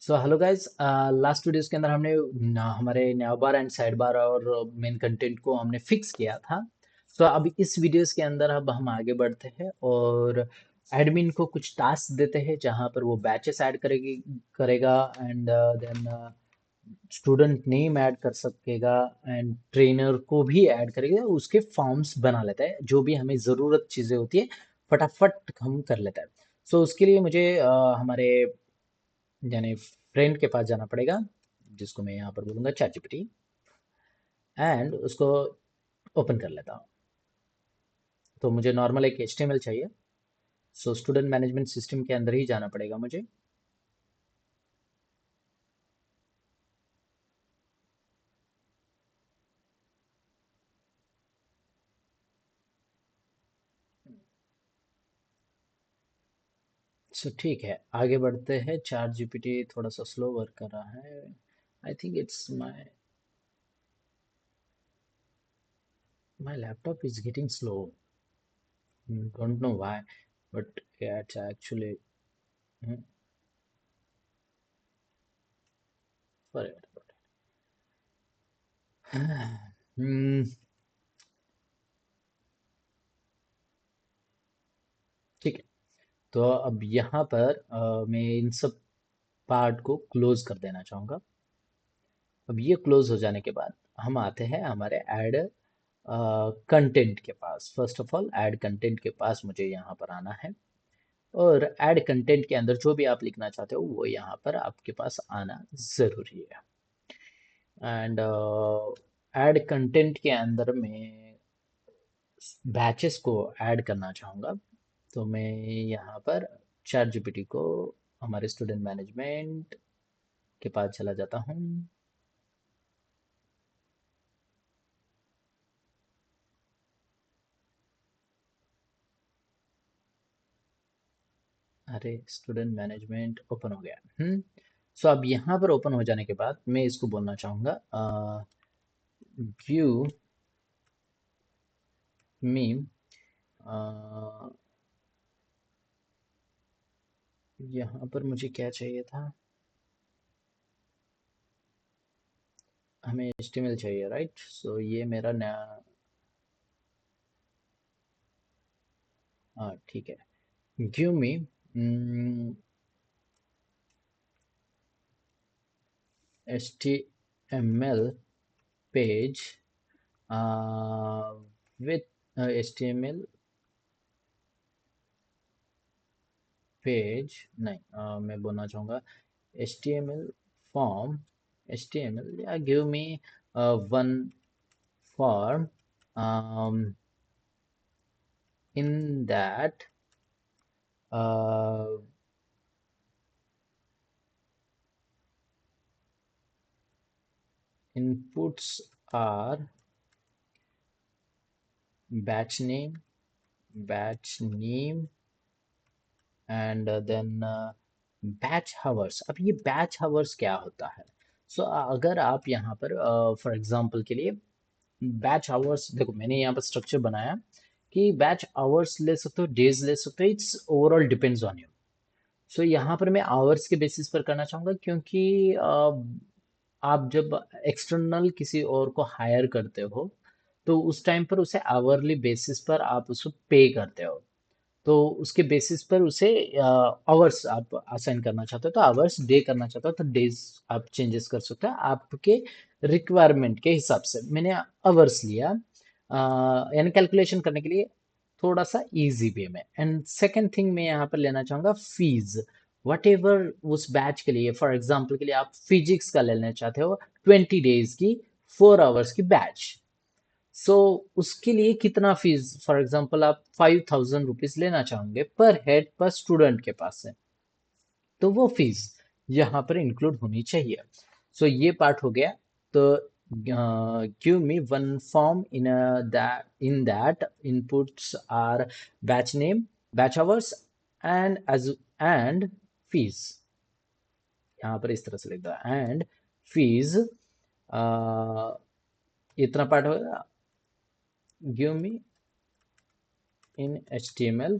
So hello guys, last videos के अंदर हमने हमारे न्याव बार एंड साइड बार और मेन कंटेंट को हमने फिक्स किया था। सो अब इस वीडियोस के अंदर अब हम आगे बढ़ते हैं और एडमिन को कुछ टास्क देते हैं जहां पर वो बैचेस ऐड करेगा and then student name add कर सकेगा एंड ट्रेनर को भी ऐड करेगा, उसके फॉर्म्स बना लेता है। जो भी हमें ज़रूरत चीज़ें होती है फटाफट हम कर लेता है। सो उसके लिए मुझे हमारे यानी फ्रेंड के पास जाना पड़ेगा, जिसको मैं यहाँ पर बोलूँगा चैट जीपीटी, एंड उसको ओपन कर लेता हूँ। तो मुझे नॉर्मल एक HTML चाहिए। सो स्टूडेंट मैनेजमेंट सिस्टम के अंदर ही जाना पड़ेगा मुझे। सो ठीक है, आगे बढ़ते हैं। चैट जीपीटी थोड़ा सा स्लो वर्क कर रहा है। I think it's my laptop is getting slow, don't know why, but it's actually ठीक है। तो अब यहाँ पर मैं इन सब पार्ट को क्लोज कर देना चाहूँगा। अब ये क्लोज हो जाने के बाद हम आते हैं हमारे ऐड कंटेंट के पास। First of all ad content के पास मुझे यहाँ पर आना है और ऐड कंटेंट के अंदर जो भी आप लिखना चाहते हो वो यहाँ पर आपके पास आना ज़रूरी है। एंड ऐड कंटेंट के अंदर मैं बैचेस को ऐड करना चाहूँगा। तो मैं यहाँ पर चैट जीपीटी को हमारे स्टूडेंट मैनेजमेंट के पास चला जाता हूँ। अरे स्टूडेंट मैनेजमेंट ओपन हो गया। सो अब यहाँ पर ओपन हो जाने के बाद मैं इसको बोलना चाहूँगा व्यू मी, यहाँ पर मुझे क्या चाहिए था, हमें HTML चाहिए, राइट। सो ये मेरा नया, हाँ ठीक है। Give me HTML page with HTML page नहीं, मैं बोलना चाहूँगा HTML form, HTML, yeah, give me one form in that uh, inputs are batch name and then batch hours. अब ये बैच हावर्स क्या होता है? सो अगर आप यहाँ पर फॉर एग्जांपल के लिए बैच आवर्स देखो, मैंने यहाँ पर स्ट्रक्चर बनाया कि बैच आवर्स ले सकते हो, डेज ले सकते हो, it's overall depends on you. So यहाँ पर मैं आवर्स के बेसिस पर करना चाहूँगा क्योंकि आप जब एक्सटर्नल किसी और को हायर करते हो तो उस टाइम पर उसे आवरली बेसिस पर आप उसको पे करते हो। तो उसके बेसिस पर उसे आवर्स आप असाइन करना चाहते हो तो आवर्स, डे करना चाहते हो तो डेज आप चेंजेस कर सकते हो आपके रिक्वायरमेंट के हिसाब से। मैंने आवर्स लिया यानी कैलकुलेशन करने के लिए थोड़ा सा इजी वे में। एंड सेकंड थिंग मैं यहाँ पर लेना चाहूँगा फीस, वट एवर उस बैच के लिए। फॉर एग्जाम्पल के लिए आप फिजिक्स का लेना चाहते हो 20 डेज की 4 आवर्स की बैच। सो उसके लिए कितना फीस, फॉर एग्जांपल आप 5000 रुपीज लेना चाहोगे पर हेड पर स्टूडेंट के पास से, तो वो फीस यहाँ पर इंक्लूड होनी चाहिए। सो ये पार्ट हो गया। तो give me one form in that inputs are batch name, batch hours and fees. यहाँ पर इस तरह से लिख दो एंड फीस। इतना पार्ट होगा। Give me in HTML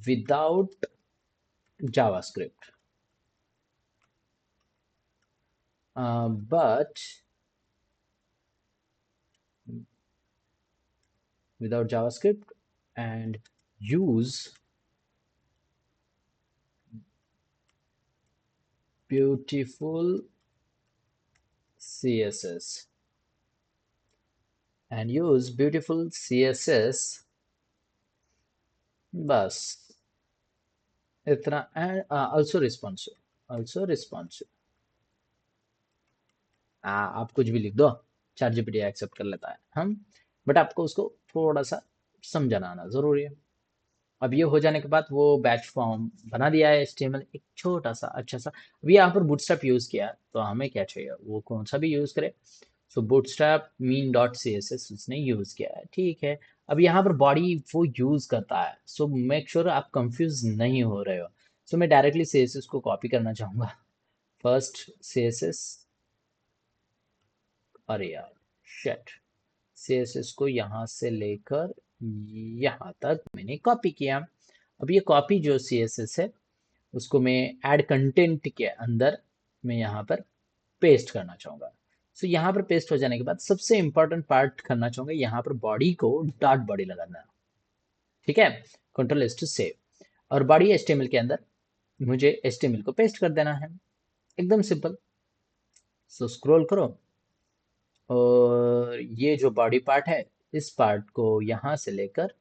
without JavaScript. But without JavaScript, and use beautiful CSS, and use beautiful CSS, बस इतना. And also responsive. आप कुछ भी लिख दो, चैट जीपीटी एक्सेप्ट कर लेता है हम, बट आपको उसको थोड़ा सा समझना आना जरूरी है. अब ये हो जाने के बाद वो बैच फॉर्म बना दिया है HTML एक छोटा सा अच्छा सा. अब यहाँ पर बूटस्ट्रैप यूज किया तो हमें क्या चाहिए, वो कौन सा भी यूज करे. So Bootstrap min dot C S S उसने यूज किया है, ठीक है. अब यहाँ पर बॉडी वो यूज करता है, सो मेक श्योर आप कंफ्यूज नहीं हो रहे हो. सो मैं डायरेक्टली सी एस एस को कॉपी करना चाहूंगा. फर्स्ट सी एस एस, अरे यार शेट, सी एस एस को यहाँ से लेकर यहाँ तक मैंने कॉपी किया. अब ये कॉपी जो सी एस एस है उसको मैं ऐड कंटेंट के अंदर मैं यहाँ पर पेस्ट करना चाहूंगा. सो यहाँ पर पेस्ट हो जाने के बाद सबसे इंपॉर्टेंट पार्ट करना चाहूंगा, यहाँ पर बॉडी को डॉट बॉडी लगाना. ठीक है, कंट्रोल एस टू सेव. और बॉडी HTML के अंदर मुझे HTML को पेस्ट कर देना है, एकदम सिंपल. सो स्क्रॉल करो, और ये जो बॉडी पार्ट है इस पार्ट को यहाँ से लेकर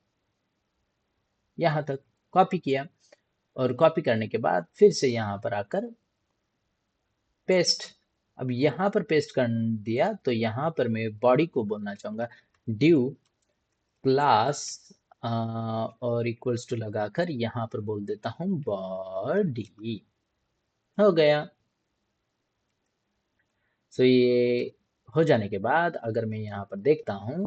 यहाँ तक कॉपी किया. और कॉपी करने के बाद फिर से यहाँ पर आकर पेस्ट. अब यहाँ पर पेस्ट कर दिया तो यहाँ पर मैं बॉडी को बोलना चाहूंगा ड्यू क्लास, और इक्वल्स टू लगाकर यहाँ पर बोल देता हूँ बॉडी. हो गया. सो ये हो जाने के बाद अगर मैं यहाँ पर देखता हूँ,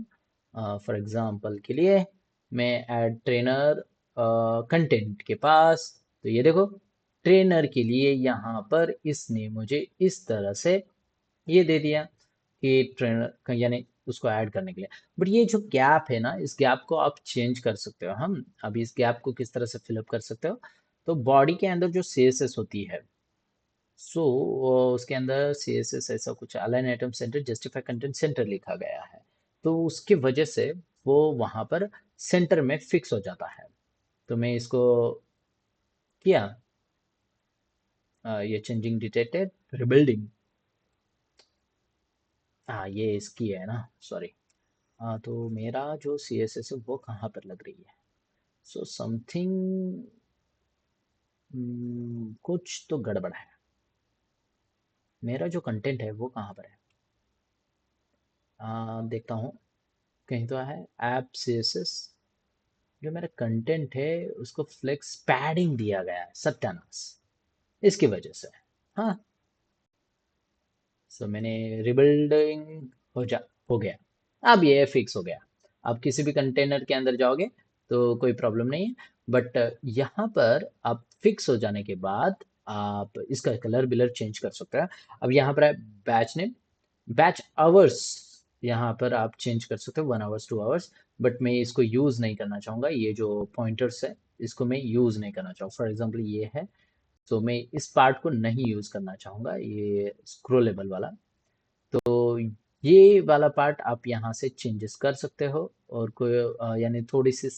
फॉर एग्जांपल के लिए मैं ऐड ट्रेनर कंटेंट के पास, तो ये देखो ट्रेनर के लिए यहाँ पर इसने मुझे इस तरह से ये दे दिया कि ट्रेनर यानी उसको ऐड करने के लिए. बट ये जो गैप है ना, इस गैप को आप चेंज कर सकते हो. हम अभी इस गैप को किस तरह से फिलअप कर सकते हो, तो बॉडी के अंदर जो CSS होती है, सो उसके अंदर CSS ऐसा कुछ align item centre justify content centre लिखा गया है, तो उसकी वजह से वो वहां पर सेंटर में फिक्स हो जाता है. तो मैं इसको किया, ये चेंजिंग डिटेक्टेड रिबिल्डिंग, हाँ ये इसकी है ना, सॉरी. हाँ तो मेरा जो CSS है वो कहाँ पर लग रही है. सो समथिंग, कुछ तो गड़बड़ है. मेरा जो कंटेंट है वो कहाँ पर है, देखता हूँ. कहीं तो है ऐप CSS, जो मेरा कंटेंट है उसको फ्लेक्स पैडिंग दिया गया है, सत्यानाश इसकी वजह से. हाँ, सो मैंने रिबिल्डिंग हो जा हो गया. अब ये फिक्स हो गया. अब किसी भी कंटेनर के अंदर जाओगे तो कोई प्रॉब्लम नहीं है. बट यहाँ पर आप फिक्स हो जाने के बाद आप इसका कलर बिलर चेंज कर सकते हैं. अब यहाँ पर है बैच नेम, बैच आवर्स, यहाँ पर आप चेंज कर सकते हो 1 आवर्स 2 आवर्स. बट मैं इसको यूज नहीं करना चाहूंगा, ये जो पॉइंटर्स है इसको मैं यूज नहीं करना चाहूँ. फॉर एग्जाम्पल ये है, तो मैं इस पार्ट को नहीं यूज करना चाहूंगा, ये स्क्रोलेबल वाला. तो ये वाला पार्ट आप यहाँ से चेंजेस कर सकते हो. और कोई यानी थोड़ी सी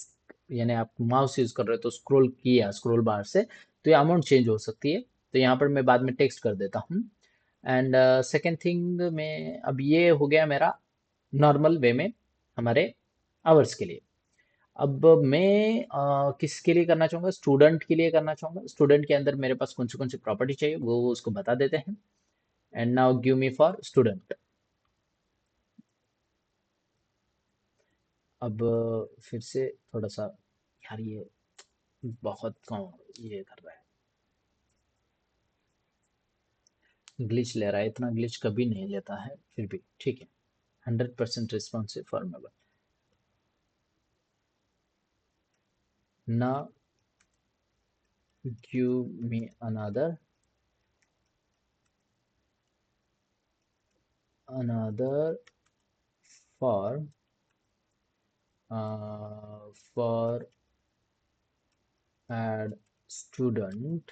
यानी आप माउस यूज कर रहे हो तो स्क्रॉल किया स्क्रॉल बार से, तो ये अमाउंट चेंज हो सकती है. तो यहाँ पर मैं बाद में टेक्स्ट कर देता हूँ. एंड सेकेंड थिंग में, अब ये हो गया मेरा नॉर्मल वे में हमारे आवर्स के लिए. अब मैं किसके लिए करना चाहूँगा, स्टूडेंट के लिए करना चाहूँगा. स्टूडेंट के अंदर मेरे पास कौन से प्रॉपर्टी चाहिए वो उसको बता देते हैं. And now give me for student. अब फिर से थोड़ा सा, यार ये बहुत कौन ये कर रहा है, ग्लिच ले रहा है. इतना ग्लिच कभी नहीं लेता है, फिर भी ठीक है. 100% रिस्पॉन्सिव फॉर्मेबल. ना give me another form for add student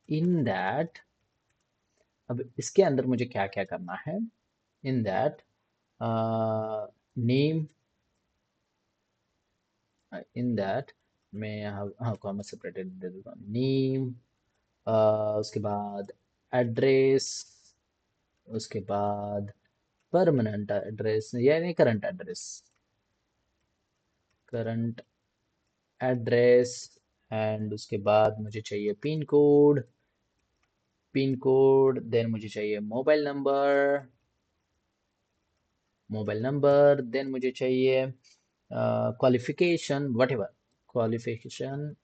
in that, अब इसके अंदर मुझे क्या क्या करना है, in that name, in that मैं यहाँ, हाँ कॉमा सेपरेटेड दे देता हूँ, नेम, उसके बाद एड्रेस, उसके बाद परमानेंट एड्रेस यानी current address, current address, and उसके बाद मुझे चाहिए pin code, pin code, then मुझे चाहिए mobile number, mobile number, then मुझे चाहिए qualification whatever, qualification,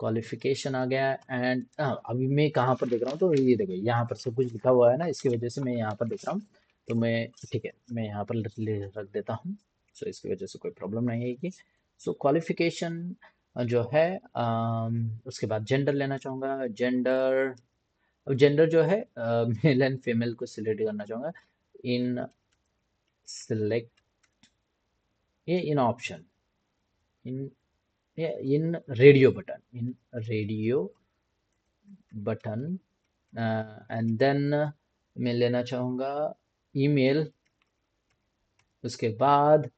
qualification आ गया, एंड अभी मैं कहाँ पर देख रहा हूँ, तो ये देखो यहाँ पर सब कुछ लिखा हुआ है ना, इसकी वजह से मैं यहाँ पर देख रहा हूँ, तो मैं, ठीक है मैं यहाँ पर रख देता हूँ, सो इसकी वजह से कोई प्रॉब्लम नहीं आएगी। सो क्वालिफिकेशन जो है, उसके बाद जेंडर लेना चाहूँगा, जेंडर, अब जेंडर जो है मेल एंड फीमेल को सिलेक्ट करना चाहूँगा, इन सिलेक्ट, ये in option, in, in radio button, in radio button, and then मैं लेना चाहूँगा ईमेल, उसके बाद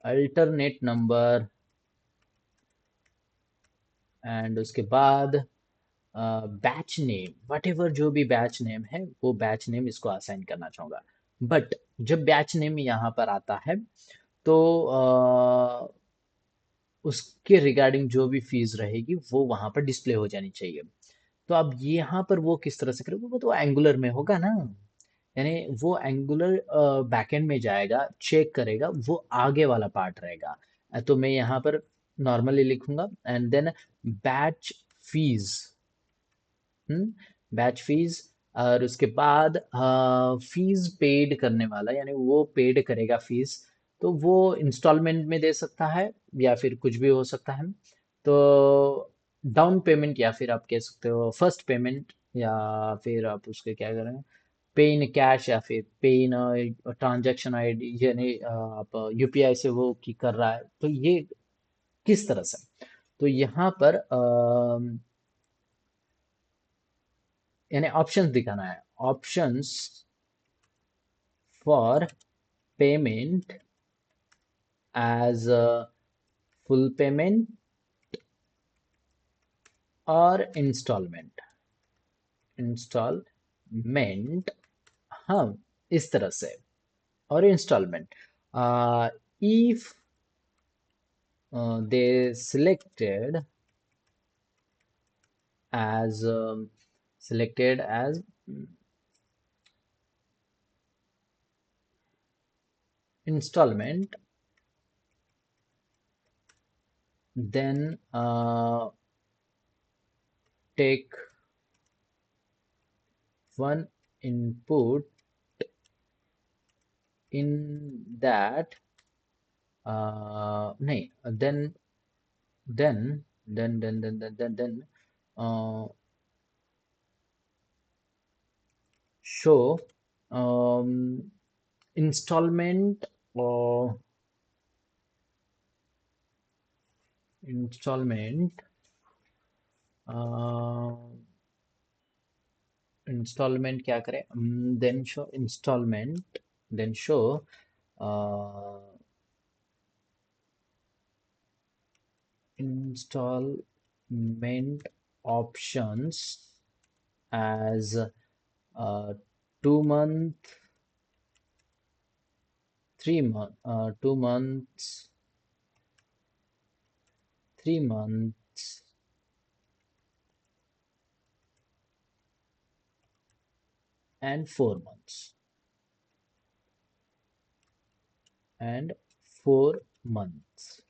अल्टरनेट नंबर, एंड उसके बाद बैच नेम, वट एवर जो भी बैच नेम है वो बैच नेम इसको असाइन करना चाहूँगा। बट जब बैच नेम यहाँ पर आता है तो उसके रिगार्डिंग जो भी फीस रहेगी वो वहाँ पर डिस्प्ले हो जानी चाहिए। तो अब यहाँ पर वो किस तरह से करेगा, वो तो एंगुलर में होगा ना, यानी वो एंगुलर बैकएंड में जाएगा, चेक करेगा, वो आगे वाला पार्ट रहेगा। तो मैं यहाँ पर नॉर्मली लिखूंगा, and then batch fees, batch fees, और उसके बाद फीस पेड करने वाला, यानी वो पेड करेगा फीस, तो वो इंस्टॉलमेंट में दे सकता है या फिर कुछ भी हो सकता है। तो डाउन पेमेंट, या फिर आप कह सकते हो फर्स्ट पेमेंट, या फिर आप उसके क्या करें, पे इन कैश, या फिर पे इन ट्रांजैक्शन आईडी, यानी आप यूपीआई से वो की कर रहा है, तो ये किस तरह से, तो यहाँ पर यानी ऑप्शंस दिखाना है, options for payment as full payment और इंस्टॉलमेंट, इंस्टॉलमेंट, हाँ इस तरह से, और installment, if they selected as selected as installment, then take one input in that, नहीं, then show installment or installment, uh, installment क्या करें, then show installment, then show uh, installment options as 2 month, 3 month, 2 months, 3 months, and 4 months, and 4 months,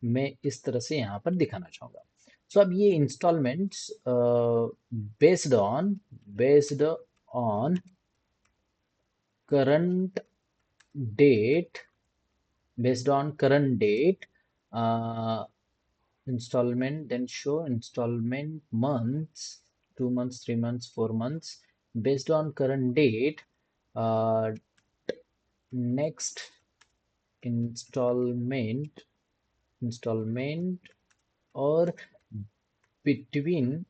मैं इस तरह से यहाँ पर दिखाना चाहूँगा। सो अब ये installments based on, based on current date, based on current date, uh, installment, then show installment months, 2 months, 3 months, 4 months, based on current date, uh, next installment, installment, और between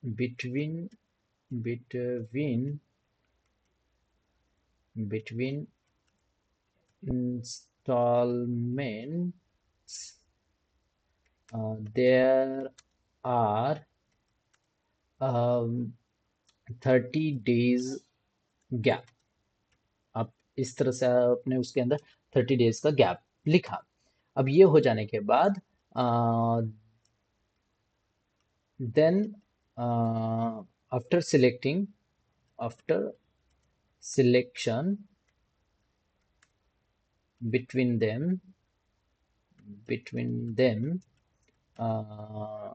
between between between installments there are um, 30 days gap. आप इस तरह से आपने उसके अंदर 30 days का gap लिखा। अब ये हो जाने के बाद then after selecting after selection between them between them uh,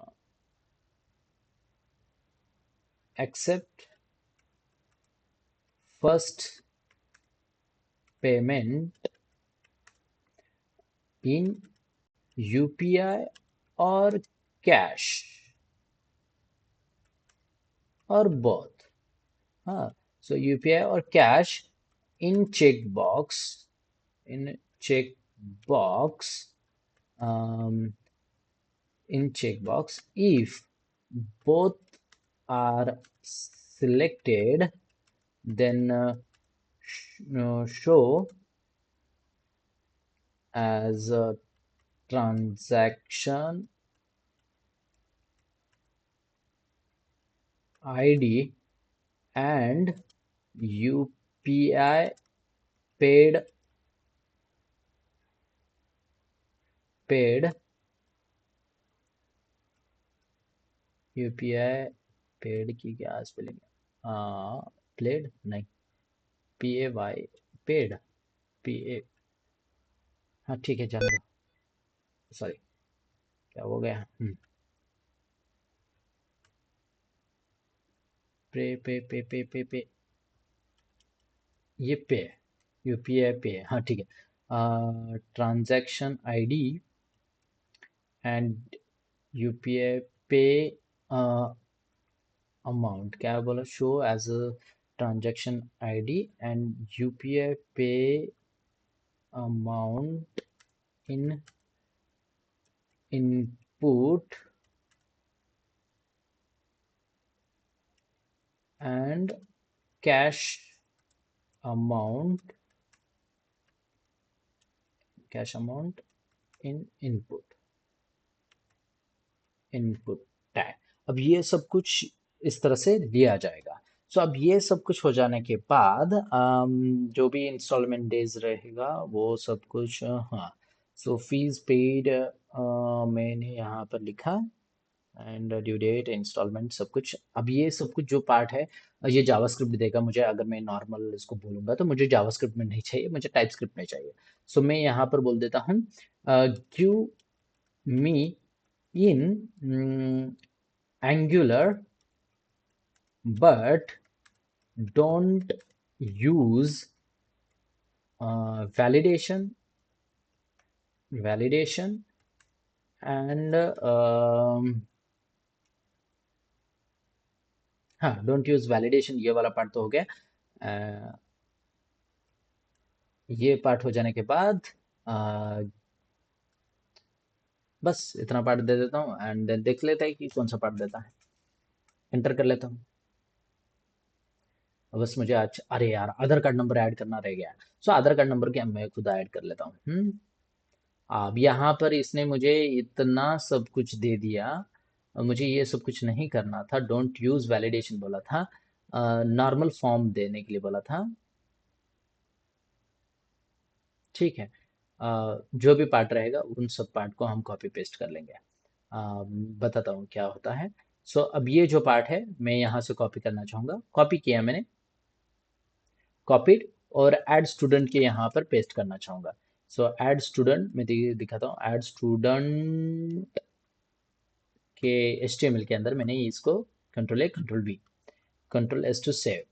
accept first payment in UPI or cash or both. So UPI or cash in checkbox in checkbox um, in checkbox if both are selected then show as a transaction ID and UPI paid paid UPI paid की क्या spelling है played नहीं PAY paid PA हाँ ठीक है जाने दो sorry क्या हो गया पे ये पे है UPI पे है हाँ ठीक है transaction ID and UPI pay amount क्या बोला show as a transaction ID and UPI pay amount in input and cash amount cash amount in input tag. अब ये सब कुछ इस तरह से लिया जाएगा। सो अब ये सब कुछ हो जाने के बाद जो भी इंस्टॉलमेंट डेज रहेगा वो सब कुछ हाँ सो फीस पेड मैंने यहाँ पर लिखा एंड ड्यू डेट इंस्टॉलमेंट सब कुछ। अब ये सब कुछ जो पार्ट है ये जावास्क्रिप्ट देगा मुझे। अगर मैं नॉर्मल इसको बोलूंगा तो मुझे जावास्क्रिप्ट में नहीं चाहिए, मुझे टाइप स्क्रिप्ट में चाहिए। सो मैं यहाँ पर बोल देता हूँ give me in Angular, but don't use validation and हाँ डोंट यूज वैलिडेशन। ये वाला पार्ट तो हो गया। ये पार्ट हो जाने के बाद uh, बस इतना पार्ट दे देता हूँ एंड देन देख लेते हैं कि कौन सा पार्ट देता है। एंटर कर लेता हूँ। बस मुझे आज अरे यार आधार कार्ड नंबर ऐड करना रह गया। सो आधार कार्ड नंबर क्या मैं खुद ऐड कर लेता हूँ। अब यहाँ पर इसने मुझे इतना सब कुछ दे दिया। मुझे ये सब कुछ नहीं करना था। डोंट यूज वैलिडेशन बोला था। नॉर्मल फॉर्म देने के लिए बोला था। ठीक है। जो भी पार्ट रहेगा उन सब पार्ट को हम कॉपी पेस्ट कर लेंगे। बताता हूँ क्या होता है। सो अब ये जो पार्ट है मैं यहाँ से कॉपी करना चाहूँगा। कॉपी किया मैंने, कॉपीड और ऐड स्टूडेंट के यहाँ पर पेस्ट करना चाहूँगा। सो ऐड स्टूडेंट मैं दिखाता हूँ। ऐड स्टूडेंट के HTML के अंदर मैंने इसको control A control V control S to save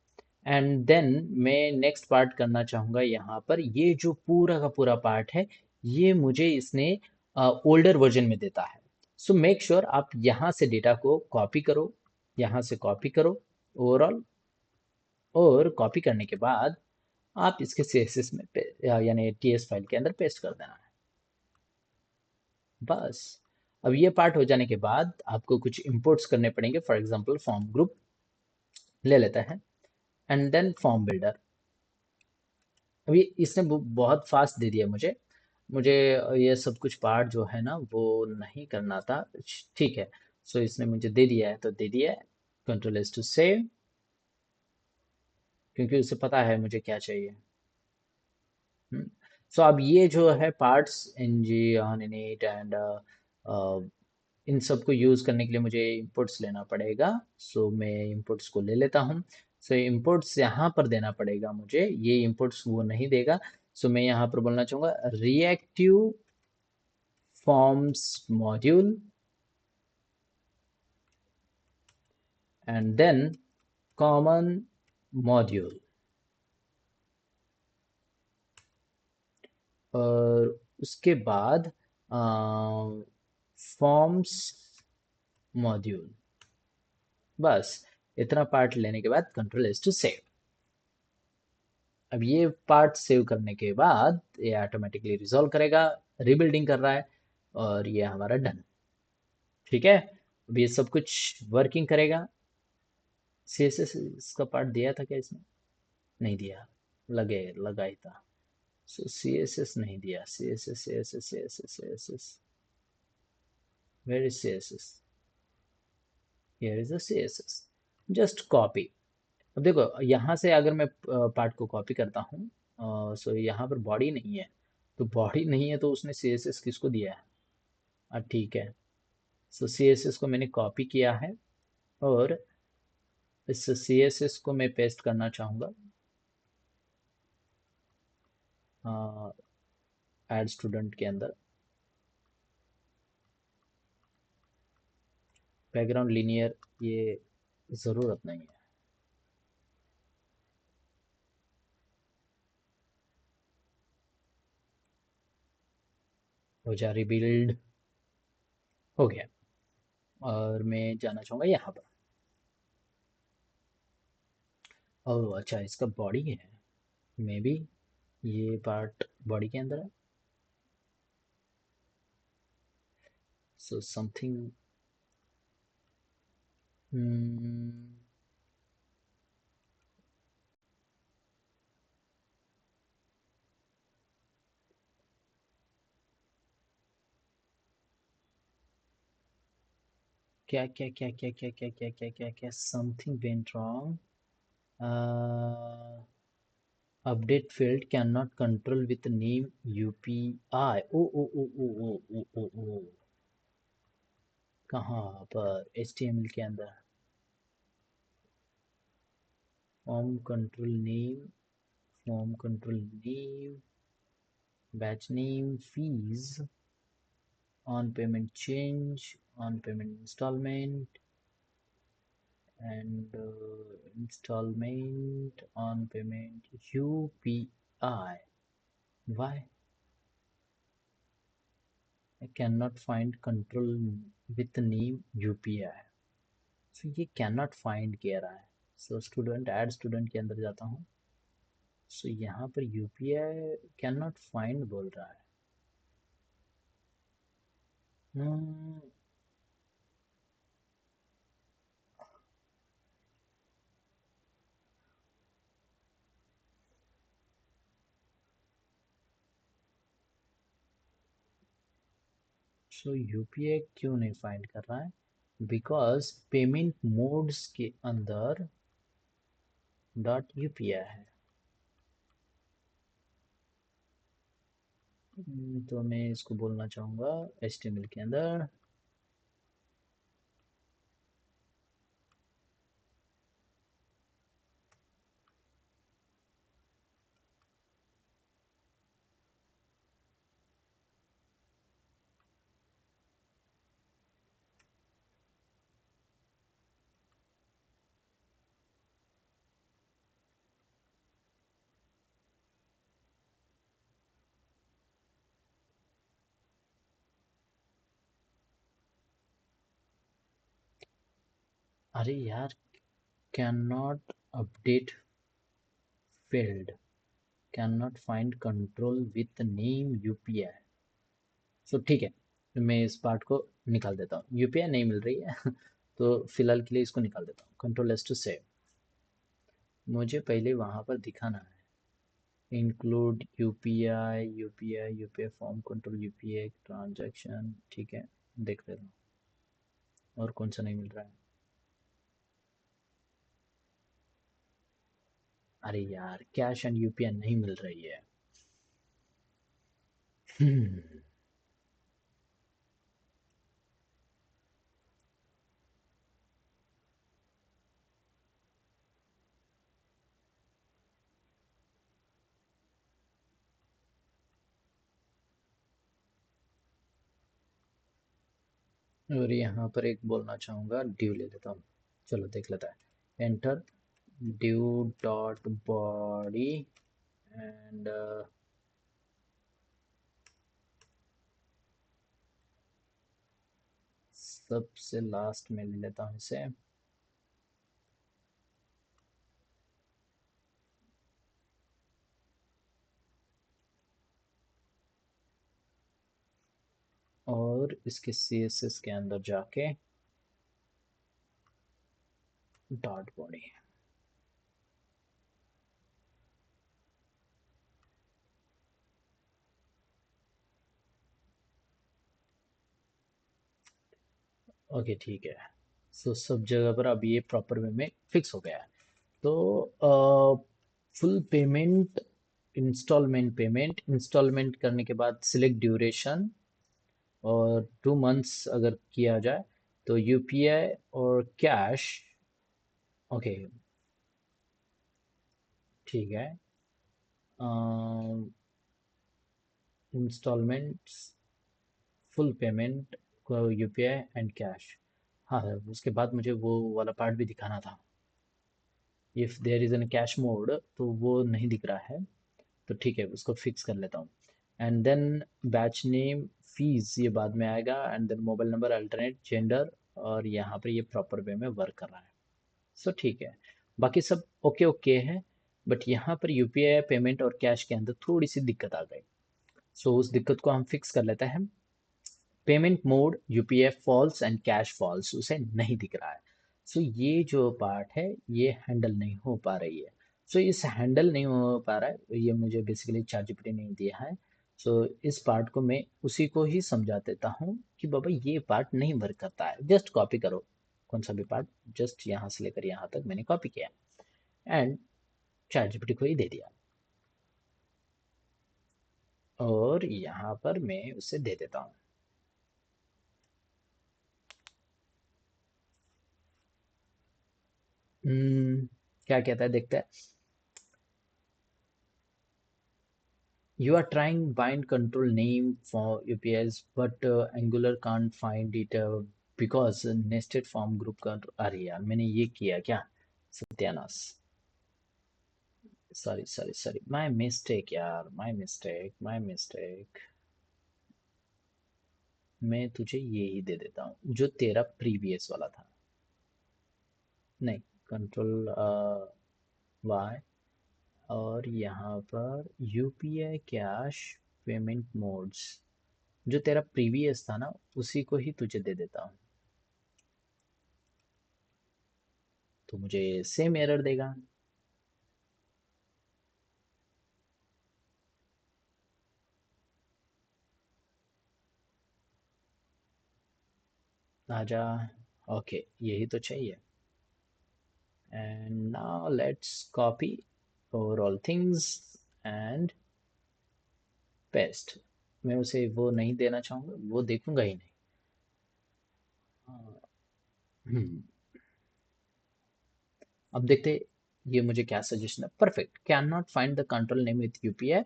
and then मैं नेक्स्ट पार्ट करना चाहूँगा। यहाँ पर ये जो पूरा का पूरा पार्ट है ये मुझे इसने ओल्डर वर्जन में देता है। सो मेक श्योर आप यहाँ से डेटा को कॉपी करो, यहाँ से कॉपी करो ओवरऑल, और कॉपी करने के बाद आप इसके CSS में यानी TS फाइल के अंदर पेस्ट कर देना है बस। अब ये पार्ट हो जाने के बाद आपको कुछ इंपोर्ट्स करने पड़ेंगे। फॉर एग्जांपल फॉर्म ग्रुप ले लेते हैं, एंड देन फॉर्म बिल्डर। अभी इसने बहुत फास्ट दे दिया मुझे। मुझे ये सब कुछ पार्ट जो है ना वो नहीं करना था। ठीक है, सो इसने मुझे दे दिया है तो दे दिया है। कंट्रोल एस टू सेव, क्योंकि उसे पता है मुझे क्या चाहिए। सो अब ये जो है parts N G on init and इन सब को यूज़ करने के लिए मुझे इंपुट्स लेना पड़ेगा। सो मैं इंपुट्स को ले लेता हूँ। सो इंपुट्स यहाँ पर देना पड़ेगा मुझे, ये इंपुट्स वो नहीं देगा। सो मैं यहाँ पर बोलना चाहूँगा reactive forms module and then common module. और उसके बाद फॉर्म्स मॉड्यूल। बस इतना पार्ट लेने के बाद कंट्रोल एस टू सेव। अब ये पार्ट सेव करने के बाद ये ऑटोमेटिकली रिजॉल्व करेगा, रिबिल्डिंग कर रहा है, और ये हमारा डन। ठीक है, अब ये सब कुछ वर्किंग करेगा। सीएसएस इसका पार्ट दिया था क्या इसने? नहीं दिया, लगा ही था। सो सीएसएस नहीं दिया। CSS CSS CSS CSS, where is CSS? Here is the CSS. Just copy. अब देखो यहाँ से अगर मैं पार्ट को कॉपी करता हूँ, सो यहाँ पर बॉडी नहीं है, तो बॉडी नहीं है तो उसने सीएसएस किसको दिया है? ठीक है, सो सीएसएस को मैंने कॉपी किया है, और इस सीएसएस को मैं पेस्ट करना चाहूँगा ऐड स्टूडेंट के अंदर। बैकग्राउंड लीनियर ये ज़रूरत नहीं है। हो जा रिबिल्ड, हो गया। और मैं जाना चाहूँगा यहाँ पर। ओह अच्छा, इसका बॉडी है, मे बी ये पार्ट बॉडी के अंदर है। सो समथिंग, क्या क्या क्या क्या क्या क्या क्या क्या क्या क्या, something went wrong. Update field cannot control with name UPI. Oh oh oh oh oh oh oh oh, कहाँ पर? HTML के अंदर form control name, form control name, batch name, fees, on payment change, on payment installment, and installment on payment UPI. Why I cannot find control with name UPI? So ये cannot find कह रहा है। So student, add student के अंदर जाता हूँ। So यहाँ पर UPI cannot find बोल रहा है। सो यूपीआई क्यों नहीं फाइंड कर रहा है? बिकॉज पेमेंट मोड्स के अंदर डॉट यूपीआई है। तो मैं इसको बोलना चाहूँगा HTML के अंदर। अरे यार, cannot update field, cannot find control with name UPI. So ठीक है, मैं इस पार्ट को निकाल देता हूँ, यूपीआई नहीं मिल रही है तो फिलहाल के लिए इसको निकाल देता हूँ, कंट्रोल एस टू सेव। मुझे पहले वहां पर दिखाना है, include UPI, UPI form control, UPI transaction, ठीक है, देख ले रहा हूँ। और कौन सा नहीं मिल रहा है? अरे यार, कैश एंड यूपीआई नहीं मिल रही है। हम्म, और यहाँ पर एक बोलना चाहूँगा, ड्यू ले लेता हूँ। चलो देख लेता है, enter due dot body and सबसे लास्ट में ले लेता हूँ इसे। और इसके सीएसएस के अंदर जाके डॉट बॉडी। ओके ठीक है। सो सब जगह पर अब ये प्रॉपर वे में फिक्स हो गया है। तो फुल पेमेंट, इंस्टॉलमेंट करने के बाद सिलेक्ट ड्यूरेशन, और 2 मंथ्स अगर किया जाए तो यूपीआई और कैश। ओके ठीक है। इंस्टॉलमेंट्स, फुल पेमेंट को यूपीआई एंड कैश। हाँ सर, उसके बाद मुझे वो वाला पार्ट भी दिखाना था। If there is an cash mode तो वो नहीं दिख रहा है, तो ठीक है, उसको फिक्स कर लेता हूँ। And then batch name, fees ये बाद में आएगा, and then mobile number, alternate gender, और यहाँ पर ये प्रॉपर वे में वर्क कर रहा है। सो ठीक है, बाकी सब ओके ओके है। बट यहाँ पर यूपीआई पेमेंट और कैश के अंदर थोड़ी सी दिक्कत आ गई। सो उस दिक्कत को हम फिक्स कर लेते हैं। Payment mode UPI false and cash false, उसे नहीं दिख रहा है। सो ये जो पार्ट है ये हैंडल नहीं हो पा रही है। सो इस हैंडल नहीं हो पा रहा है, ये मुझे बेसिकली ChatGPT नहीं दिया है। सो इस पार्ट को मैं उसी को ही समझा देता हूँ कि बाबा ये पार्ट नहीं वर्क करता है, जस्ट कॉपी करो कौन सा भी पार्ट, जस्ट यहाँ से लेकर यहाँ तक मैंने कॉपी किया एंड ChatGPT को ही दे दिया। और यहाँ पर मैं उसे दे देता हूँ। क्या कहता है देखते हैं। You are trying bind control name for UPS, but Angular can't find it because nested form group control। अरे यार, मैंने ये किया क्या? सत्यानाश। Sorry sorry sorry, my mistake यार, माय मिस्टेक। मैं तुझे ये ही दे देता हूँ जो तेरा प्रीवियस वाला था। नहीं, कंट्रोल वाई, और यहाँ पर यूपीआई कैश पेमेंट मोड्स, जो तेरा प्रीवियस था ना, उसी को ही तुझे दे देता हूँ। तो मुझे सेम एरर देगा। आजा। ओके, यही तो चाहिए। And now let's copy for all things and paste. मैं उसे वो नहीं देना चाहूँगा, वो देखूंगा ही नहीं। हम्म, अब देखते, ये मुझे क्या सजेशन है। Perfect, can not find the control name with UPI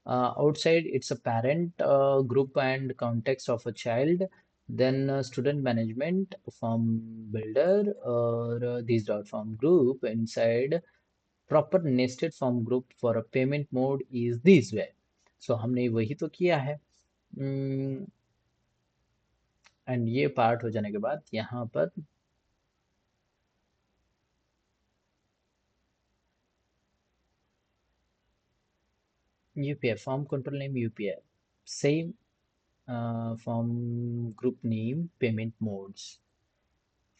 outside it's a parent group and context of a child, then student management form builder, or these dot form group inside proper nested form group for a payment mode is this way। so हमने वही तो किया है। And ये part हो जाने के बाद यहाँ पर UPI form control name UPI same, form group name payment modes,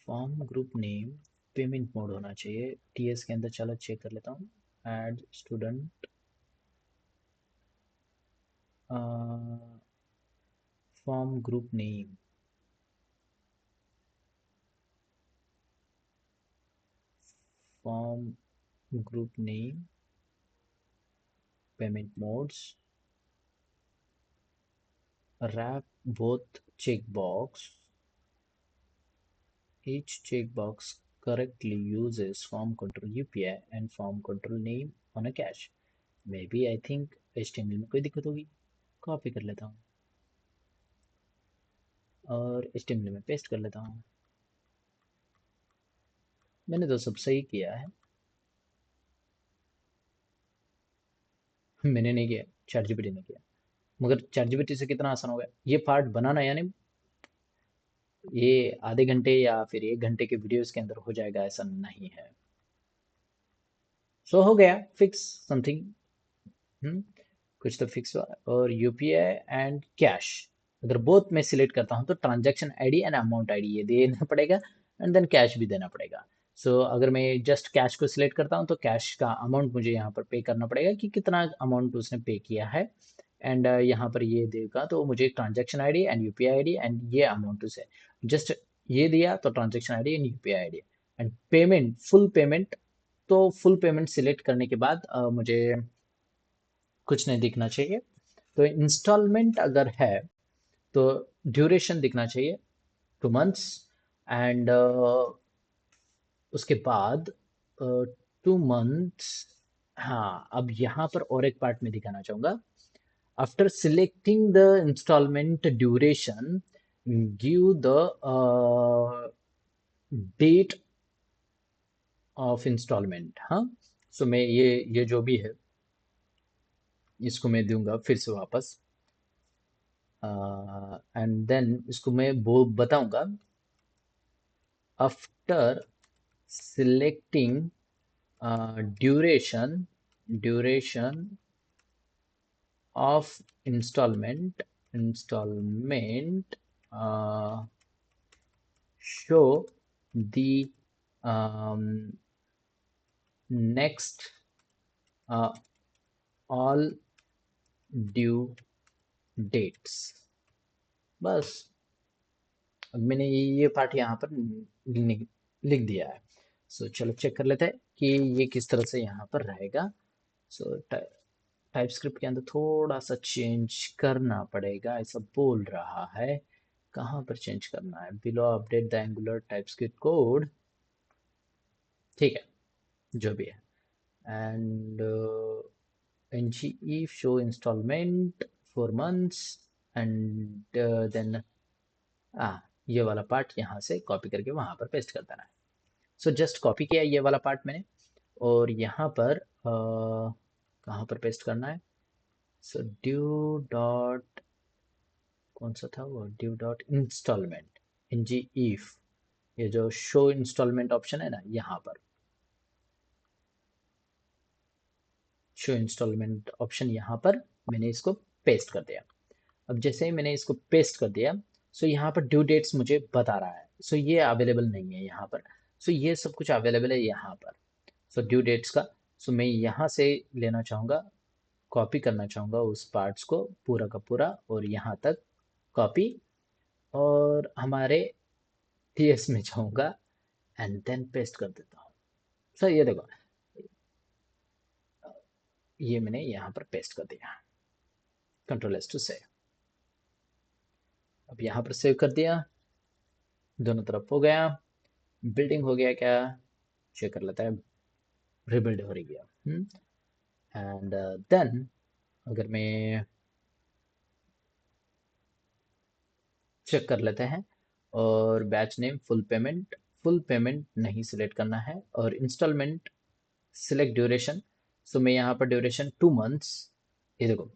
form group name payment mode होना चाहिए टीएस के अंदर। चलो चेक कर लेता हूँ। Add student form group name, form group name payment modes, wrap both checkbox. Each checkbox correctly uses form control UPI and form control name on a cache. Maybe I think HTML में कोई दिक्कत होगी। Copy कर लेता हूँ और HTML में paste कर लेता हूँ। मैंने तो सब सही किया है। मैंने नहीं किया, ChatGPT ने किया। मगर ChatGPT से कितना आसान हो गया ये पार्ट बनाना, यानी ये आधे घंटे या फिर 1 घंटे के वीडियोस के अंदर हो जाएगा ऐसा नहीं है। सो हो गया फिक्स समथिंग। कुछ तो फिक्स हुआ। और यूपीआई एंड कैश, अगर बोथ में सिलेक्ट करता हूँ तो transaction ID and amount ID ये देना पड़ेगा, एंड देन कैश भी देना पड़ेगा। सो अगर मैं जस्ट कैश को सिलेक्ट करता हूँ तो कैश का अमाउंट मुझे यहाँ पर पे करना पड़ेगा कि कितना अमाउंट उसने पे किया है। एंड यहाँ पर ये देगा तो मुझे transaction ID and UPI ID and ये अमाउंट उसे जस्ट ये दिया तो transaction ID and UPI ID and payment, full payment. तो फुल पेमेंट सिलेक्ट करने के बाद मुझे कुछ नहीं दिखना चाहिए। तो इंस्टॉलमेंट अगर है तो ड्यूरेशन दिखना चाहिए 2 मंथ्स। एंड उसके बाद 2 मंथ्स। हाँ, अब यहाँ पर और एक पार्ट में दिखाना चाहूँगा। After selecting the installment duration, give the date of installment. हाँ, सो मैं ये जो भी है इसको मैं दूंगा फिर से वापस। एंड देन इसको मैं वो बताऊंगा। After selecting duration of installment, uh, show the um, next uh, all due dates। बस अब मैंने ये पार्ट यहाँ पर लिख दिया है। सो चलो चेक कर लेते हैं कि ये किस तरह से यहाँ पर रहेगा। सो टाइप स्क्रिप्ट के अंदर थोड़ा सा चेंज करना पड़ेगा ऐसा बोल रहा है। कहाँ पर चेंज करना है? Below update the Angular TypeScript code. ठीक है, जो भी है। And ng show installment 4 months and then ये वाला पार्ट यहाँ से कॉपी करके वहां पर पेस्ट कर देना है। सो जस्ट कॉपी किया ये वाला पार्ट मैंने, और यहाँ पर कहाँ पर पेस्ट करना है? सो ड्यू डॉट, कौन सा था वो, due dot installment N G if, ये जो शो इंस्टॉलमेंट ऑप्शन है ना, यहाँ पर शो इंस्टॉलमेंट ऑप्शन यहाँ पर मैंने इसको पेस्ट कर दिया। अब जैसे ही मैंने इसको पेस्ट कर दिया, सो यहाँ पर ड्यू डेट्स मुझे बता रहा है। सो ये अवेलेबल नहीं है यहाँ पर। सो ये सब कुछ अवेलेबल है यहाँ पर। सो ड्यू डेट्स का, सो मैं यहाँ से लेना चाहूँगा, कॉपी करना चाहूँगा उस पार्ट्स को पूरा का पूरा और यहाँ तक कॉपी, और हमारे टीएस में जाऊँगा एंड देन पेस्ट कर देता हूँ। सो ये देखो, ये मैंने यहाँ पर पेस्ट कर दिया। Control S to save. अब यहाँ पर सेव कर दिया, दोनों तरफ हो गया। बिल्डिंग हो गया क्या, चेक कर लेता है। रिबिल्ड हो रही है। एंड देन अगर मैं चेक कर लेते हैं, और बैच नेम फुल पेमेंट नहीं सिलेक्ट करना है, और इंस्टॉलमेंट सिलेक्ट ड्यूरेशन। सो मैं यहाँ पर ड्यूरेशन 2 मंथ्स, ये देखो,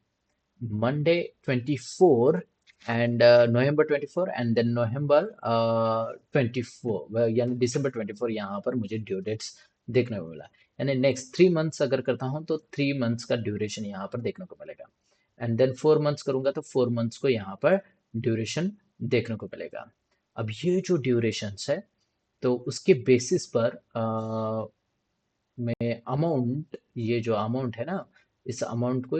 Monday 24 and November 24 and then November 24, यानी December 24 यहाँ पर मुझे ड्यू डेट्स देखने को मिला। यानी नेक्स्ट 3 मंथ्स अगर करता हूँ तो 3 मंथ्स का ड्यूरेशन यहाँ पर देखने को मिलेगा। एंड देन 4 मंथ्स करूंगा तो 4 मंथ्स को यहाँ पर ड्यूरेशन देखने को मिलेगा। अब ये जो ड्यूरेशंस है, तो उसके बेसिस पर मैं अमाउंट, ये जो अमाउंट है ना, इस अमाउंट को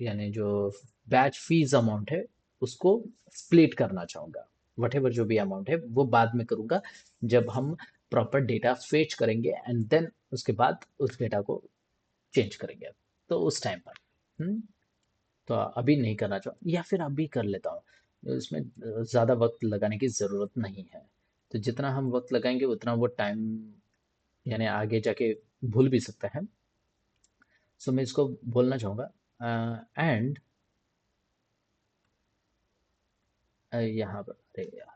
यानी जो बैच फीस अमाउंट है उसको स्प्लिट करना चाहूँगा। वटेवर जो भी अमाउंट है वो बाद में करूँगा, जब हम प्रॉपर डेटा फेच करेंगे एंड देन उसके बाद उस डेटा को चेंज करेंगे, तो उस टाइम पर। तो अभी नहीं करना चाहूँ, या फिर अभी कर लेता हूँ, इसमें ज़्यादा वक्त लगाने की ज़रूरत नहीं है। तो जितना हम वक्त लगाएंगे उतना वो टाइम यानी आगे जाके भूल भी सकते हैं। सो मैं इसको बोलना चाहूँगा एंड यहाँ पर, अरे यार,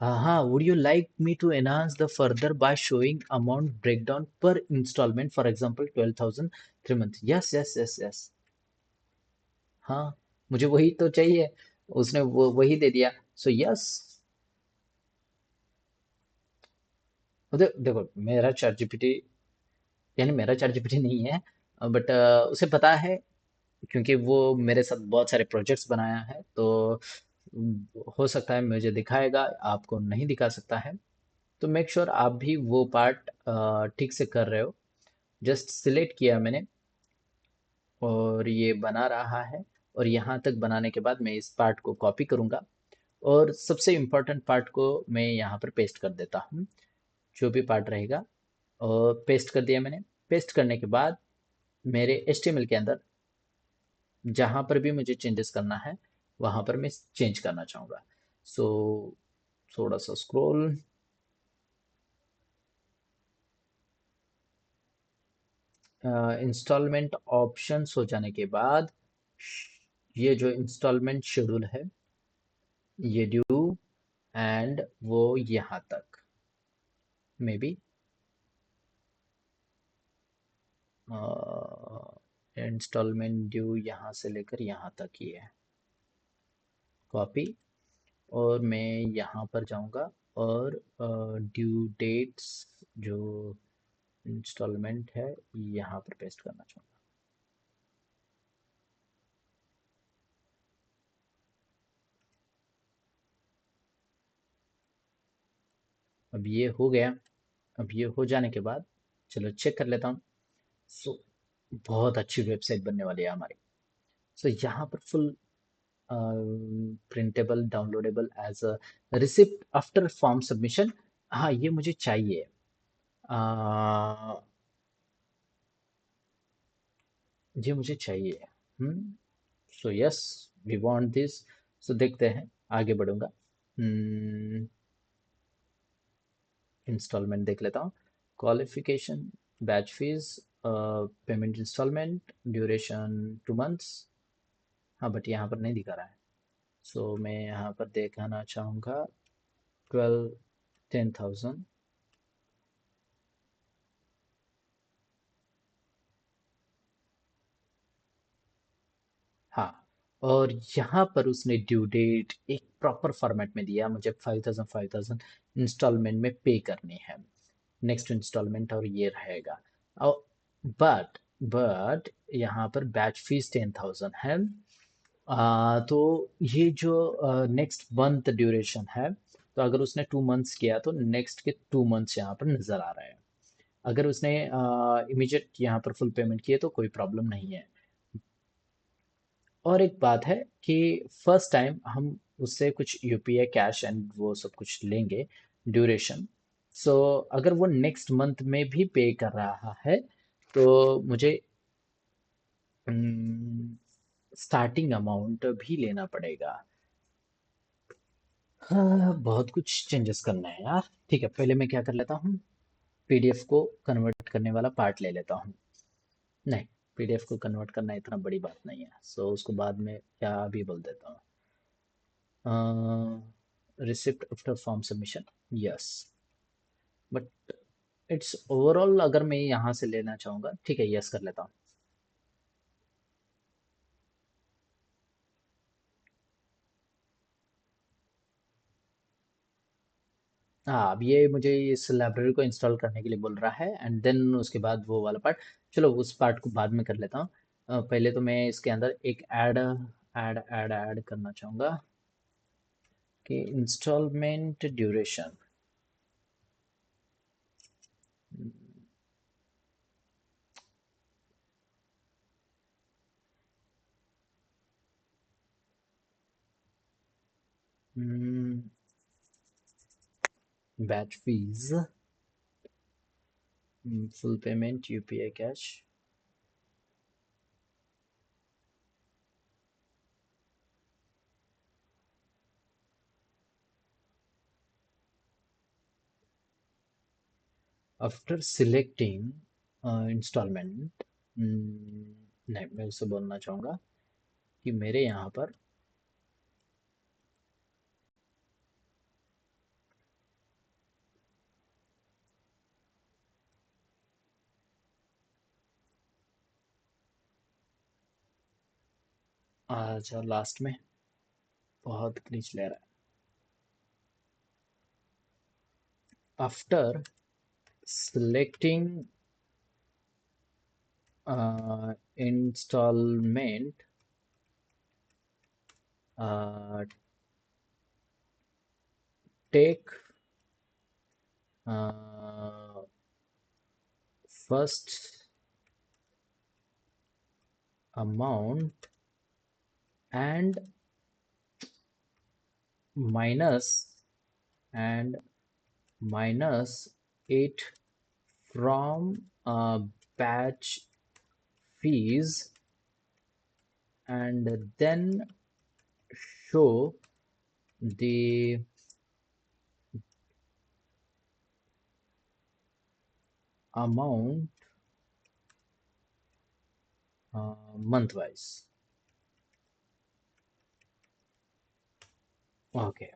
हाँ, would you like me to enhance the further by showing amount breakdown per installment, for example 12,000 3 months? Yes, yes, yes, yes. हाँ, मुझे वही तो चाहिए, उसने वो वही दे दिया। सो यस, देखो मेरा चैट जीपीटी, यानी मेरा चैट जीपीटी नहीं है, बट उसे पता है, क्योंकि वो मेरे साथ बहुत सारे प्रोजेक्ट्स बनाया है, तो हो सकता है मुझे दिखाएगा, आपको नहीं दिखा सकता है। तो मेक श्योर आप भी वो पार्ट ठीक से कर रहे हो। जस्ट सिलेक्ट किया मैंने और ये बना रहा है, और यहाँ तक बनाने के बाद मैं इस पार्ट को कॉपी करूँगा और सबसे इम्पोर्टेंट पार्ट को मैं यहाँ पर पेस्ट कर देता हूँ, जो भी पार्ट रहेगा। और पेस्ट कर दिया मैंने। पेस्ट करने के बाद मेरे HTML के अंदर जहाँ पर भी मुझे चेंजेस करना है वहाँ पर मैं चेंज करना चाहूँगा। सो थोड़ा सा स्क्रॉल, इंस्टॉलमेंट ऑप्शंस हो जाने के बाद ये जो इंस्टॉलमेंट शेड्यूल है, ये ड्यू एंड वो यहाँ तक मे बी इंस्टॉलमेंट ड्यू यहाँ से लेकर यहाँ तक ही है। कॉपी, और मैं यहाँ पर जाऊँगा और ड्यू डेट्स जो इंस्टॉलमेंट है यहाँ पर पेस्ट करना चाहूँगा। अब ये हो गया। अब ये हो जाने के बाद चलो चेक कर लेता हूँ। सो बहुत अच्छी वेबसाइट बनने वाली है हमारी। सो यहाँ पर full printable downloadable as a receipt after form submission. हाँ, ये मुझे चाहिए। ये मुझे चाहिए। So yes, we want this. So देखते हैं, आगे बढ़ूंगा। इंस्टॉलमेंट देख लेता हूँ। Qualification, batch fees, payment installment, duration 2 months. हाँ, बट यहाँ पर नहीं दिखा रहा है। सो मैं यहाँ पर दिखाना चाहूँगा 10,000। हाँ, और यहाँ पर उसने ड्यू डेट एक प्रॉपर फॉर्मेट में दिया, मुझे 5,000 इंस्टॉलमेंट में पे करनी है। नेक्स्ट इंस्टॉलमेंट और ये रहेगा। और बट बट यहाँ पर बैच फीस 10,000 है। तो ये जो नेक्स्ट मंथ ड्यूरेशन है, तो अगर उसने 2 मंथ्स किया तो नेक्स्ट के 2 मंथ्स यहाँ पर नज़र आ रहे हैं। अगर उसने इमीडिएट यहाँ पर फुल पेमेंट किए तो कोई प्रॉब्लम नहीं है। और एक बात है कि फर्स्ट टाइम हम उससे कुछ यूपीआई कैश एंड वो सब कुछ लेंगे ड्यूरेशन। सो अगर वो नेक्स्ट मंथ में भी पे कर रहा है तो मुझे स्टार्टिंग अमाउंट भी लेना पड़ेगा। हाँ, बहुत कुछ चेंजेस करना है यार। ठीक है, पहले मैं क्या कर लेता हूँ, पीडीएफ को कन्वर्ट करने वाला पार्ट ले लेता हूँ। नहीं, पीडीएफ को कन्वर्ट करना इतना बड़ी बात नहीं है, सो उसको बाद में क्या भी बोल देता हूँ। Receipt after form submission, yes. But it's overall, अगर मैं यहाँ से लेना चाहूँगा, ठीक है, यस कर लेता हूँ। हाँ, अब ये मुझे इस लाइब्रेरी को इंस्टॉल करने के लिए बोल रहा है, एंड देन उसके बाद वो वाला पार्ट। चलो उस पार्ट को बाद में कर लेता हूँ। पहले तो मैं इसके अंदर एक ऐड करना चाहूँगा कि installment duration. Batch fees, full payment UPI cash. After selecting installment, नहीं मैं उसे बोलना चाहूँगा कि मेरे यहाँ पर अच्छा लास्ट में बहुत ग्लिच ले रहा है। After selecting installment, uh, take uh, first amount and minus and minus it from batch fees, and then show the amount month wise. Okay.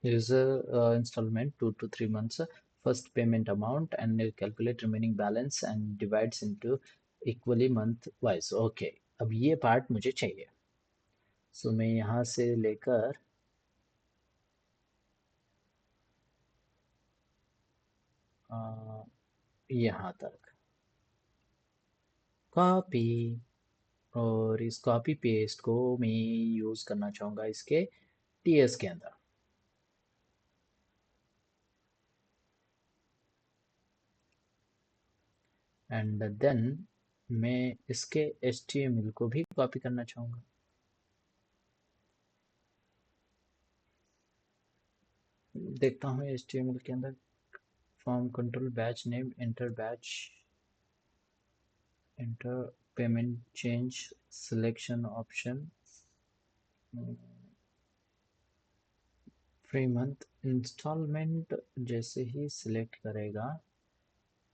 User installment 2 to 3 months. First payment amount and calculate remaining balance and divides into equally month wise. Okay, अब ये part मुझे चाहिए। सो मैं यहाँ से लेकर यहाँ तक कॉपी, और इस कॉपी पेस्ट को मैं यूज़ करना चाहूँगा इसके टीएस के अंदर। एंड देन मैं इसके HTML को भी कॉपी करना चाहूँगा। देखता हूँ HTML के अंदर form control batch name enter batch enter payment change selection option 3 month installment जैसे ही सिलेक्ट करेगा,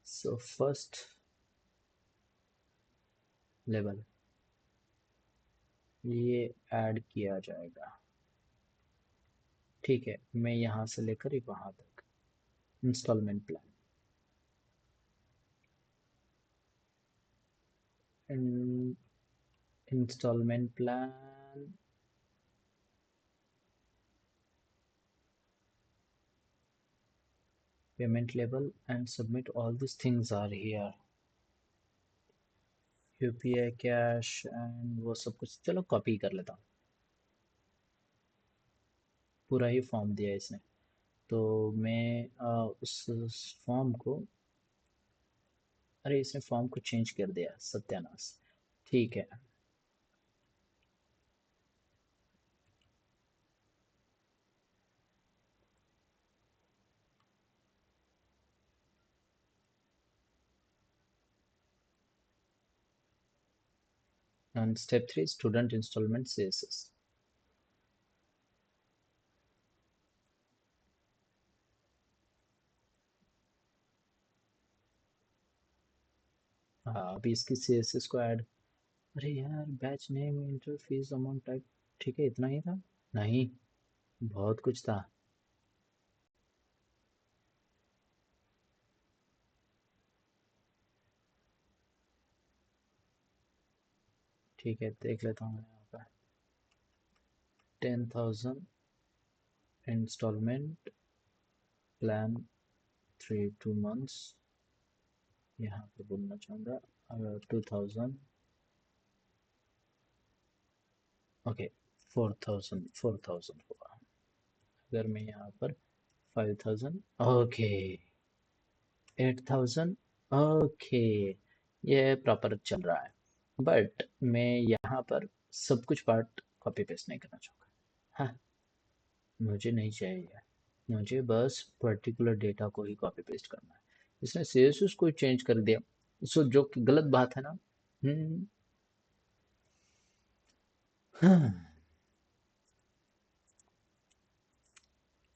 सो फर्स्ट लेवल ये ऐड किया जाएगा। ठीक है, मैं यहाँ से लेकर ही वहाँ तक installment plan, installment plan, payment label and submit, all these things are here, UPI cash and वो सब कुछ। चलो कॉपी कर लेता हूँ, पूरा ही फॉर्म दिया है इसने। तो मैं उस फॉर्म को, अरे इसने फॉर्म को चेंज कर दिया, सत्यानाश। ठीक है, and step 3 student installment CSS. हाँ अभी इसकी सीएसएस को ऐड, अरे यार batch name enter fees amount type, ठीक है इतना ही था। नहीं, बहुत कुछ था। ठीक है देख लेता हूँ मैं यहाँ पर। 10,000 इंस्टॉलमेंट प्लान 2 months, यहाँ पे बोलना चाहूँगा 2,000, ओके 4,000 होगा। अगर मैं यहाँ पर 5,000, ओके 8,000, ओके ये प्रॉपर चल रहा है। बट मैं यहाँ पर सब कुछ पार्ट कॉपी पेस्ट नहीं करना चाहूँगा। हाँ, मुझे नहीं चाहिए, मुझे बस पर्टिकुलर डेटा को ही कॉपी पेस्ट करना है। इसने सीएसएस को चेंज कर दिया, सो जो कि गलत बात है ना। हम्म। हाँ,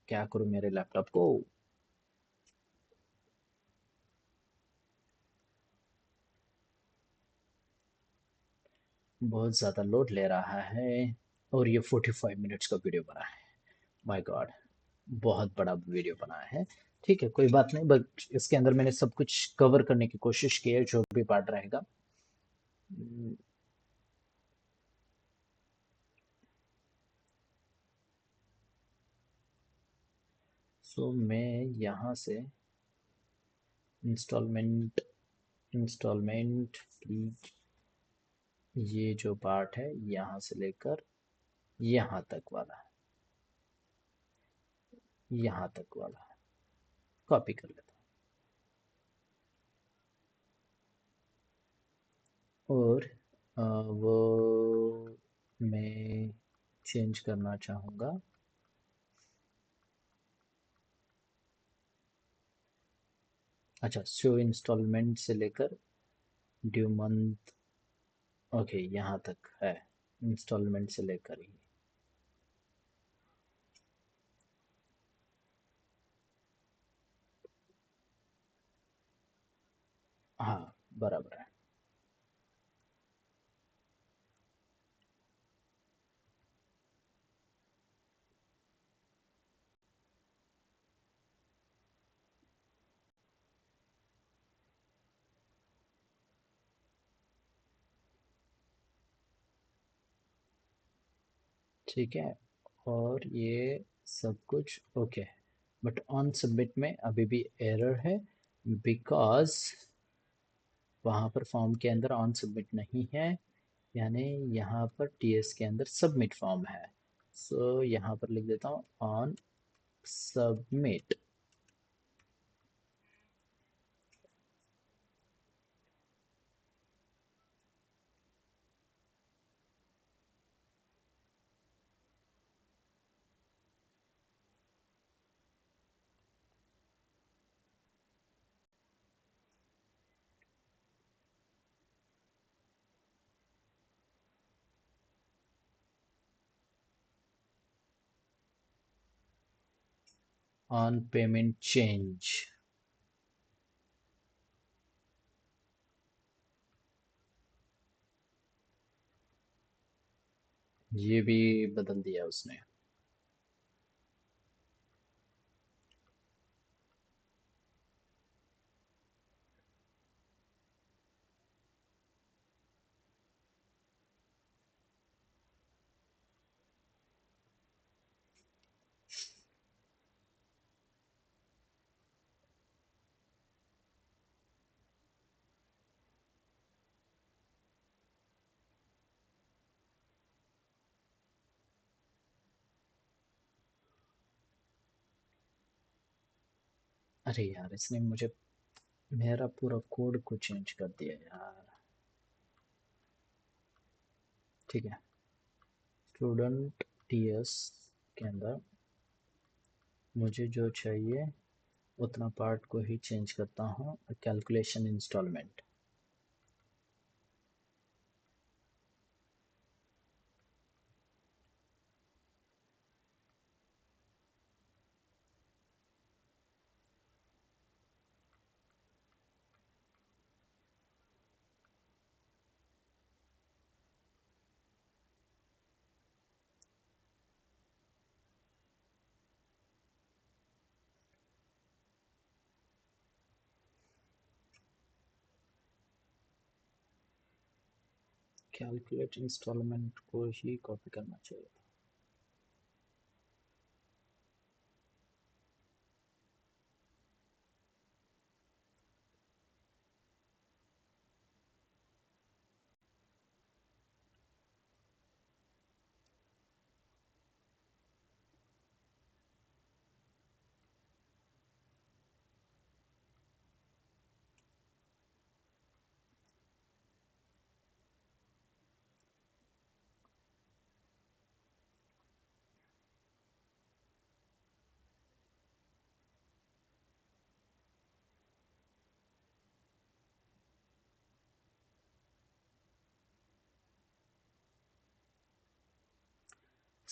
क्या करूँ मेरे लैपटॉप को। बहुत ज़्यादा लोड ले रहा है, और ये 45 मिनट्स का वीडियो बना है। माय गॉड, बहुत बड़ा वीडियो बना है। ठीक है, कोई बात नहीं, बट इसके अंदर मैंने सब कुछ कवर करने की कोशिश की है, जो भी पार्ट रहेगा। सो मैं यहाँ से इंस्टॉलमेंट इंस्टॉलमेंट प्लीज, ये जो पार्ट है यहाँ से लेकर यहाँ तक वाला, यहाँ तक वाला कॉपी कर लेता हूँ, और वो मैं चेंज करना चाहूँगा। अच्छा, शो इंस्टॉलमेंट से लेकर ड्यू मंथ, ओके यहाँ तक है, इंस्टॉलमेंट से लेकर ही। हाँ, बराबर है। ठीक है, और ये सब कुछ ओके है, बट ऑन सबमिट में अभी भी एरर है, बिकॉज वहाँ पर फॉर्म के अंदर ऑन सबमिट नहीं है, यानी यहाँ पर टीएस के अंदर सबमिट फॉर्म है। सो यहाँ पर लिख देता हूँ on submit. On payment change, ये भी बदल दिया उसने। अरे यार, इसने मुझे मेरा पूरा कोड को चेंज कर दिया यार। ठीक है, स्टूडेंट टीएस के अंदर मुझे जो चाहिए उतना पार्ट को ही चेंज करता हूँ, कैलकुलेशन इंस्टॉलमेंट। कैलकुलेट इंस्टॉलमेंट को ही कॉपी करना चाहिए था।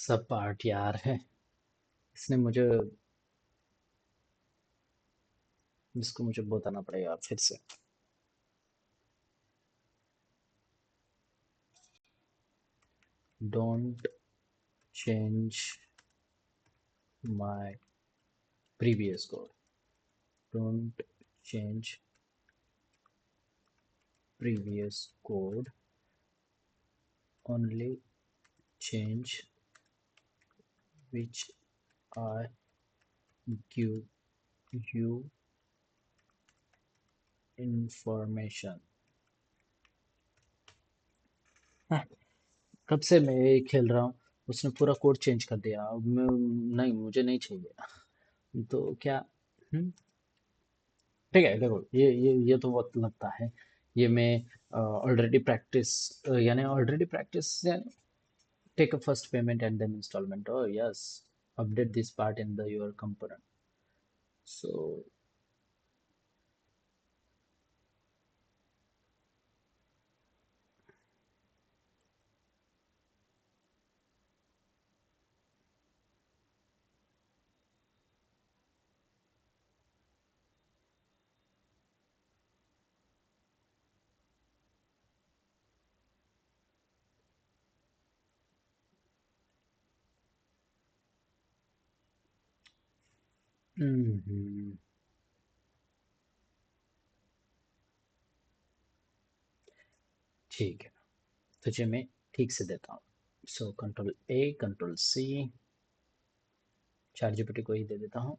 सब पार्ट यार है। इसने मुझे इसको मुझे बताना पड़ेगा फिर से। Don't change my previous code. Don't change previous code, only change which I give you information। हाँ, कब से मैं ये खेल रहा हूँ। उसने पूरा कोड चेंज कर दिया। अब नहीं, मुझे नहीं चाहिए। तो क्या। हम्म, ठीक है, देखो ये तो वक्त लगता है। ये मैं ऑलरेडी प्रैक्टिस, यानी already practice, take a first payment and then installment. Oh yes, update this part in the your component. So ठीक है, तुझे मैं ठीक से देता हूँ। सो कंट्रोल ए, कंट्रोल सी, चार जीपीटी को ही दे देता हूँ।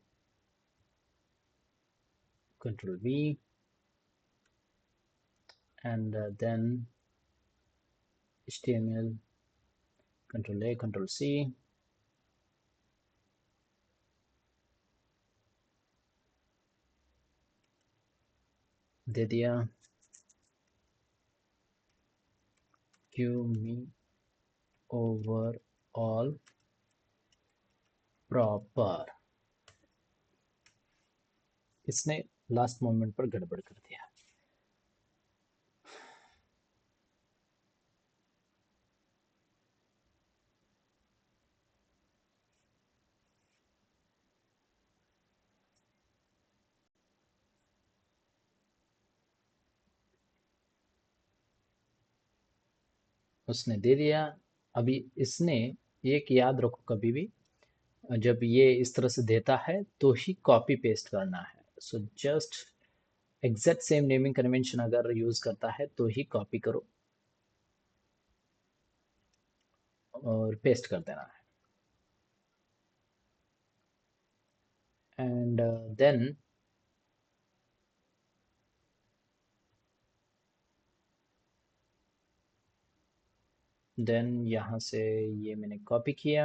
Control V, and then HTML, control A, control C, दे दिया। give me overall proper. इसने लास्ट मोमेंट पर गड़बड़ कर दिया। उसने दे दिया। अभी इसने, एक याद रखो कभी भी, जब ये इस तरह से देता है तो ही कॉपी पेस्ट करना है। So just exact same naming convention अगर यूज करता है तो ही कॉपी करो और पेस्ट कर देना है। एंड देन यहाँ से ये मैंने कॉपी किया।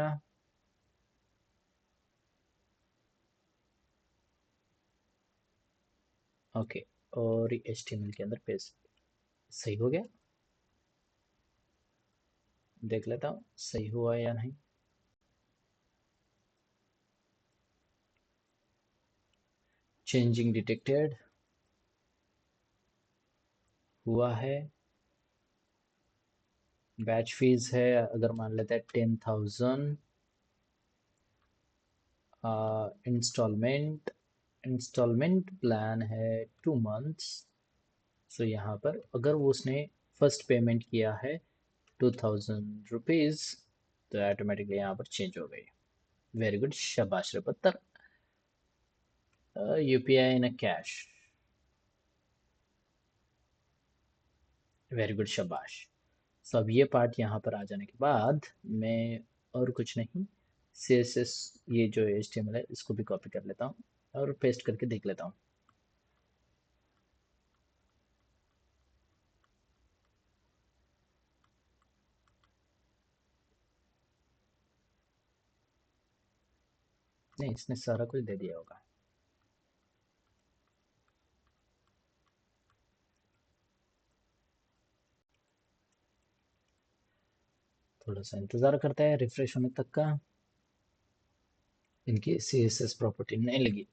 ओके, और HTML के अंदर पेस्ट। सही हो गया। देख लेता हूँ सही हुआ या नहीं। चेंजिंग डिटेक्टेड हुआ है। बैच फीस है, अगर मान लेते हैं 10,000। इंस्टॉलमेंट इंस्टॉलमेंट प्लान है 2 मंथ्स। सो यहाँ पर अगर वो उसने फर्स्ट पेमेंट किया है 2,000 रुपीज़, तो ऑटोमेटिकली यहाँ पर चेंज हो गई। वेरी गुड, शाबाश रे पत्थर। UPI in cash. Very good, शाबाश। सो अब ये पार्ट यहाँ पर आ जाने के बाद मैं और कुछ नहीं, CSS, ये जो HTML है इसको भी कॉपी कर लेता हूँ और पेस्ट करके देख लेता हूँ। नहीं, इसने सारा कुछ दे दिया होगा। थोड़ा सा इंतज़ार करते हैं रिफ्रेश होने तक का। इनकी CSS प्रॉपर्टी नहीं लगी।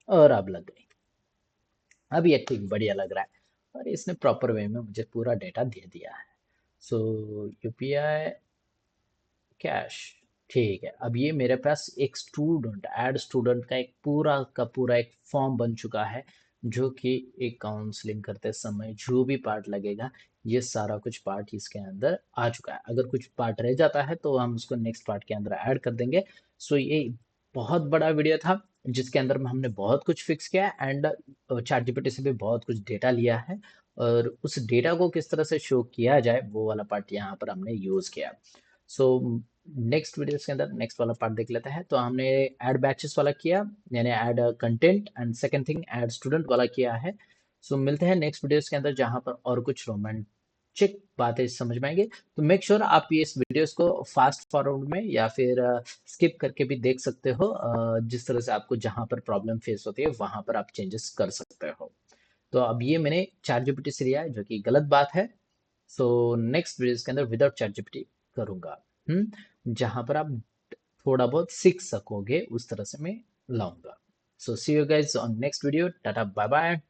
और अब लग गई। अब ये ठीक बढ़िया लग रहा है और इसने प्रॉपर वे में मुझे पूरा डेटा दे दिया है। सो UPI कैश। ठीक है, अब ये मेरे पास एक स्टूडेंट ऐड स्टूडेंट का एक पूरा का पूरा एक फॉर्म बन चुका है, जो कि एक काउंसलिंग करते समय जो भी पार्ट लगेगा, ये सारा कुछ पार्ट इसके अंदर आ चुका है। अगर कुछ पार्ट रह जाता है तो हम उसको नेक्स्ट पार्ट के अंदर ऐड कर देंगे। सो ये बहुत बड़ा वीडियो था, जिसके अंदर में हमने बहुत कुछ फिक्स किया एंड चैट जीपीटी से भी बहुत कुछ डेटा लिया है, और उस डेटा को किस तरह से शो किया जाए वो वाला पार्ट यहाँ पर हमने यूज किया। सो नेक्स्ट वीडियो के अंदर नेक्स्ट वाला पार्ट देख लेते हैं। तो हमने ऐड बैचेस वाला किया, यानी add content, and second thing add student वाला किया है। सो मिलते हैं नेक्स्ट वीडियोस के अंदर, जहां पर और कुछ रोमांचिक बातें समझ में आएंगे। तो मेक श्योर आप ये इस वीडियोस को फास्ट फॉरवर्ड में या फिर स्किप करके भी देख सकते हो, जिस तरह से आपको जहां पर प्रॉब्लम फेस होती है वहां पर आप चेंजेस कर सकते हो। तो अब ये मैंने चैट जीपीटी से लिया है, जो कि गलत बात है। सो नेक्स्ट वीडियोस के अंदर विदाउट चैट जीपीटी करूंगा, जहां पर आप थोड़ा बहुत सीख सकोगे, उस तरह से मैं लाऊंगा। So see you guys on next video, tata bye bye.